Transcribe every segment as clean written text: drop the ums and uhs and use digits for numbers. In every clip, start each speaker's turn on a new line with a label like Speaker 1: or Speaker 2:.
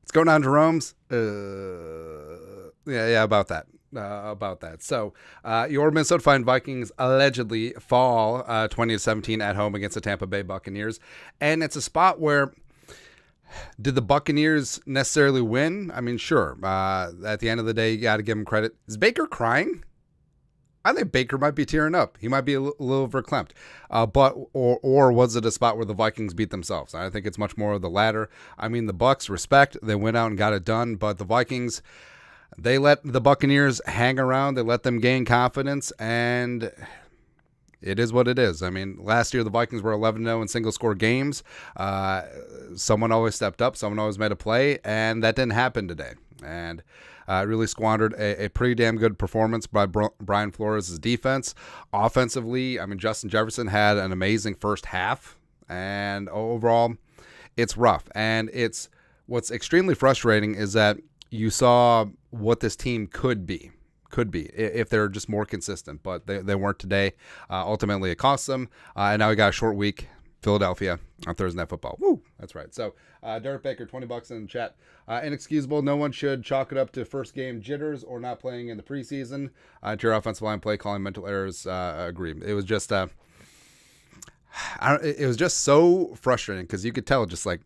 Speaker 1: What's going on, Jerome's? Yeah, about that. So, your Minnesota Vikings allegedly fall 20-17 at home against the Tampa Bay Buccaneers, and it's a spot where did the Buccaneers necessarily win? I mean, sure. At the end of the day, you got to give him credit. Is Baker crying? I think Baker might be tearing up. He might be a little verklempt. Or was it a spot where the Vikings beat themselves? I think it's much more of the latter. I mean, the Bucs, respect. They went out and got it done, but the Vikings, they let the Buccaneers hang around. They let them gain confidence, and it is what it is. I mean, last year the Vikings were 11-0 in single-score games. Someone always stepped up. Someone always made a play, and that didn't happen today. And really squandered a pretty damn good performance by Brian Flores' defense. Offensively, I mean, Justin Jefferson had an amazing first half, and overall, it's rough. And what's extremely frustrating is that you saw what this team could be if they're just more consistent, but they weren't today. Ultimately, it cost them, and now we got a short week. Philadelphia on Thursday Night Football. Woo! That's right. So, Derek Baker, $20 in the chat. Inexcusable. No one should chalk it up to first game jitters or not playing in the preseason. To your offensive line play calling, mental errors. Agree. It was just, it was just so frustrating because you could tell, just like,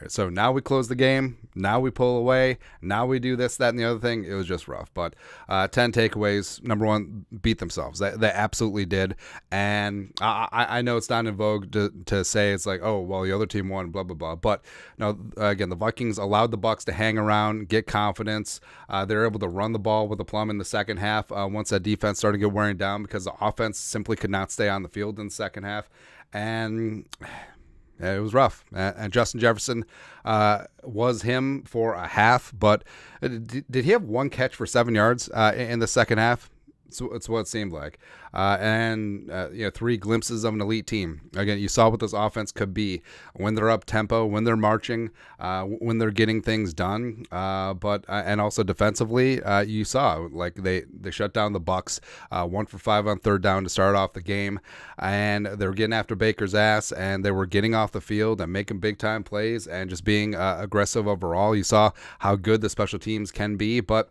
Speaker 1: so now we close the game. Now we pull away. Now we do this, that, and the other thing. It was just rough. But 10 takeaways. Number one, beat themselves. They absolutely did. And I know it's not in vogue to say it's like, oh, well, the other team won, blah, blah, blah. But no, again, the Vikings allowed the Bucs to hang around, get confidence. They're able to run the ball with a plum in the second half once that defense started to get wearing down because the offense simply could not stay on the field in the second half. And it was rough. And Justin Jefferson was him for a half, but did he have one catch for 7 yards in the second half? It's what it seemed like. And 3 glimpses of an elite team. Again, you saw what this offense could be when they're up tempo, when they're marching, when they're getting things done. But also defensively, you saw like they shut down the Bucs, 1 for 5 on third down to start off the game, and they were getting after Baker's ass, and they were getting off the field and making big time plays and just being aggressive overall. You saw how good the special teams can be, but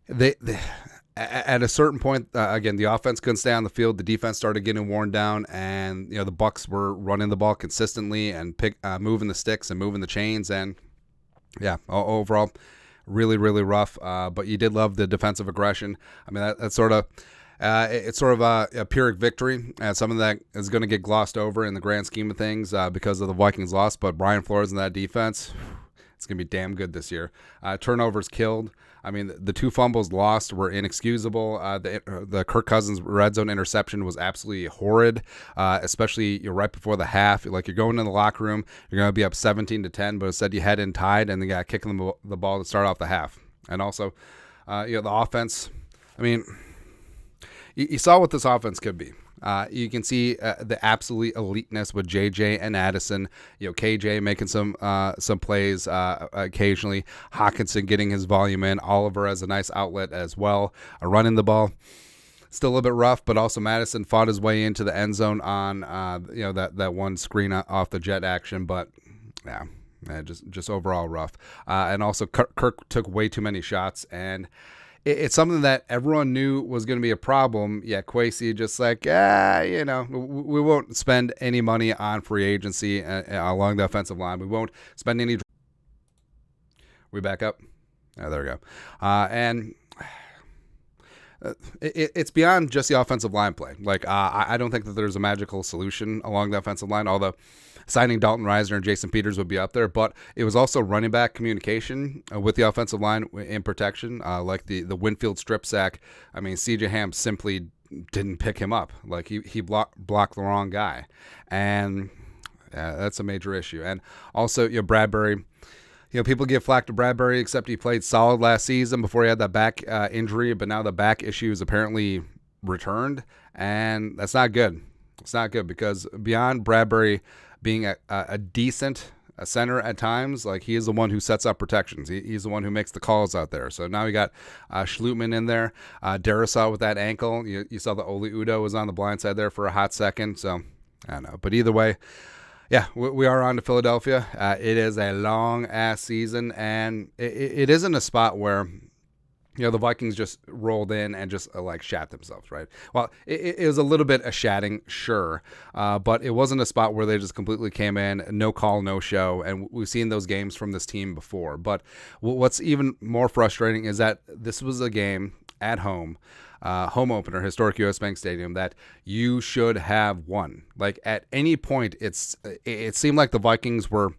Speaker 1: they at a certain point, again, the offense couldn't stay on the field. The defense started getting worn down, and the Bucs were running the ball consistently and moving the sticks and moving the chains. And yeah, overall, really, really rough. But you did love the defensive aggression. I mean, that's sort of it's sort of a Pyrrhic victory, and something that is going to get glossed over in the grand scheme of things because of the Vikings loss. But Brian Flores and that defense, it's going to be damn good this year. Turnovers killed. I mean, the 2 fumbles lost were inexcusable. The Kirk Cousins red zone interception was absolutely horrid, especially right before the half. Like, you're going in the locker room, you're going to be up 17-10, but instead you head in tied, and they got kicking the ball to start off the half. And also, the offense, I mean, you saw what this offense could be. You can see the absolute eliteness with JJ and Addison. KJ making some plays occasionally. Hawkinson getting his volume in. Oliver as a nice outlet as well. Running the ball, still a little bit rough, but also Madison fought his way into the end zone on that one screen off the jet action. But yeah, just overall rough. And also Kirk took way too many shots, and it's something that everyone knew was going to be a problem. Yeah, Kwesi just like, we won't spend any money on free agency along the offensive line. We won't spend any. We back up. Oh, there we go. And it's beyond just the offensive line play. Like, I don't think that there's a magical solution along the offensive line, although signing Dalton Risner and Jason Peters would be up there, but it was also running back communication with the offensive line in protection, like the Winfield strip sack. I mean, C.J. Ham simply didn't pick him up. Like, he blocked the wrong guy, and that's a major issue. And also, Bradbury. People give flack to Bradbury, except he played solid last season before he had that back injury, but now the back issue is apparently returned, and that's not good. It's not good because beyond Bradbury being a decent center at times, like, he is the one who sets up protections. He's the one who makes the calls out there. So now we got Schlutman in there. Darisaw with that ankle. You saw the Oli Udo was on the blind side there for a hot second. So I don't know. But either way, Yeah, we are on to Philadelphia. It is a long-ass season, and it isn't a spot where the Vikings just rolled in and just like shat themselves, right? Well, it was a little bit a shatting, sure, but it wasn't a spot where they just completely came in, no call, no show, and we've seen those games from this team before. But what's even more frustrating is that this was a game at home, home opener, historic U.S. Bank Stadium, that you should have won. Like at any point, it seemed like the Vikings were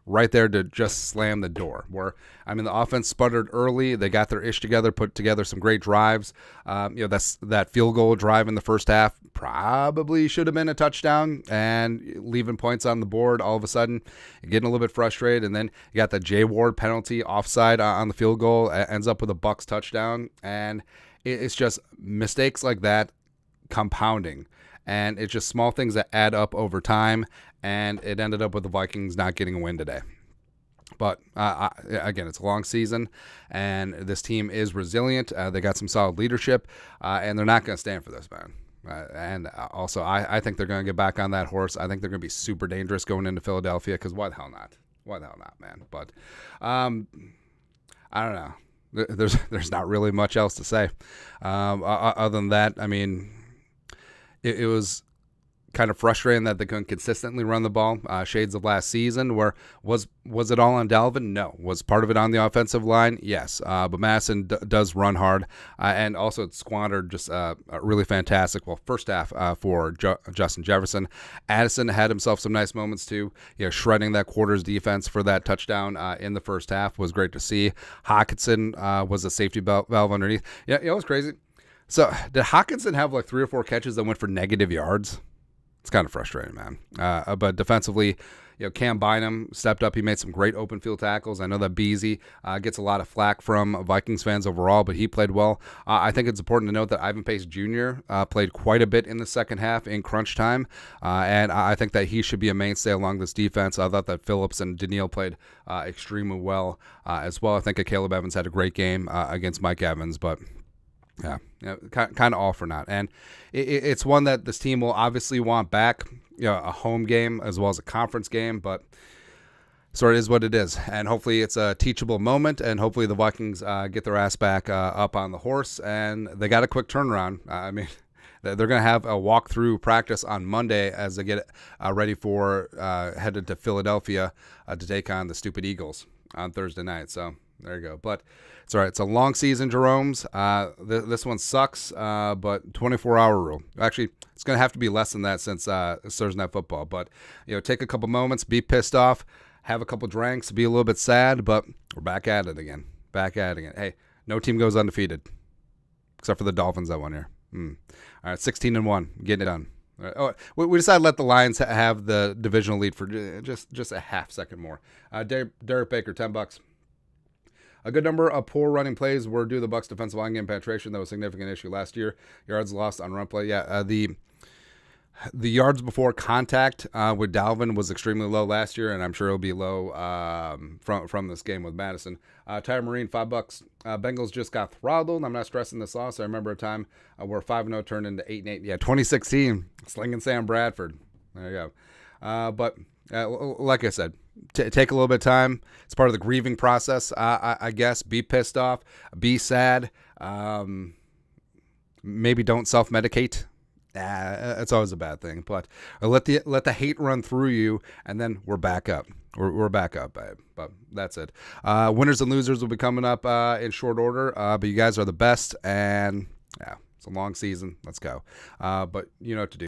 Speaker 1: right there to just slam the door. The offense sputtered early. They got their ish together, put together some great drives. That field goal drive in the first half probably should have been a touchdown, and leaving points on the board. All of a sudden, you're getting a little bit frustrated, and then you got the Jay Ward penalty offside on the field goal. Ends up with a Bucs touchdown, and it's just mistakes like that compounding. And it's just small things that add up over time, and it ended up with the Vikings not getting a win today. But again, it's a long season, and this team is resilient. They got some solid leadership, and they're not going to stand for this, man. And also, I think they're going to get back on that horse. I think they're going to be super dangerous going into Philadelphia, because why the hell not? Why the hell not, man? But I don't know. There's not really much else to say. Other than that, it was kind of frustrating that they couldn't consistently run the ball. Shades of last season, where was it all on Dalvin? No. Was part of it on the offensive line? Yes. But Madison does run hard, and also it squandered just a really fantastic, first half for Justin Jefferson. Addison had himself some nice moments too. Shredding that quarter's defense for that touchdown in the first half was great to see. Hockenson was a safety valve underneath. Yeah, it was crazy. So did Hockenson have like 3 or 4 catches that went for negative yards? It's kind of frustrating, man. But defensively, Cam Bynum stepped up. He made some great open field tackles. I know that Beasley gets a lot of flack from Vikings fans overall, but he played well. I think it's important to note that Ivan Pace Jr. Played quite a bit in the second half in crunch time, and I think that he should be a mainstay along this defense. I thought that Phillips and Daniil played extremely well as well. I think Caleb Evans had a great game against Mike Evans, but kind of all for naught. And it's one that this team will obviously want back, a home game as well as a conference game, but sort of is what it is. And hopefully it's a teachable moment, and hopefully the Vikings get their ass back up on the horse, and they got a quick turnaround. They're going to have a walkthrough practice on Monday as they get ready for headed to Philadelphia to take on the stupid Eagles on Thursday night. So there you go. But it's all right. It's a long season, Jerome's. This one sucks, but 24-hour rule. Actually, it's going to have to be less than that since it's Thursday Night Football. But, take a couple moments, be pissed off, have a couple drinks, be a little bit sad, but we're back at it again. Hey, no team goes undefeated, except for the Dolphins that one year. All right, 16-1, getting it done. Right. Oh, we decided to let the Lions have the divisional lead for just a half second more. Derek Baker, $10. A good number of poor running plays were due to the Bucs' defensive line game penetration. That was a significant issue last year. Yards lost on run play. Yeah, the yards before contact with Dalvin was extremely low last year, and I'm sure it'll be low from this game with Madison. Tyler Marine, $5. Bengals just got throttled. I'm not stressing this loss. I remember a time where 5-0 turned into 8-8. Yeah, 2016, slinging Sam Bradford. There you go. But like I said, take a little bit of time. It's part of the grieving process, I guess. Be pissed off. Be sad. Maybe don't self-medicate. It's always a bad thing. But let the hate run through you, and then we're back up. We're back up, babe. But that's it. Winners and losers will be coming up in short order. But you guys are the best, and yeah, it's a long season. Let's go. But you know what to do.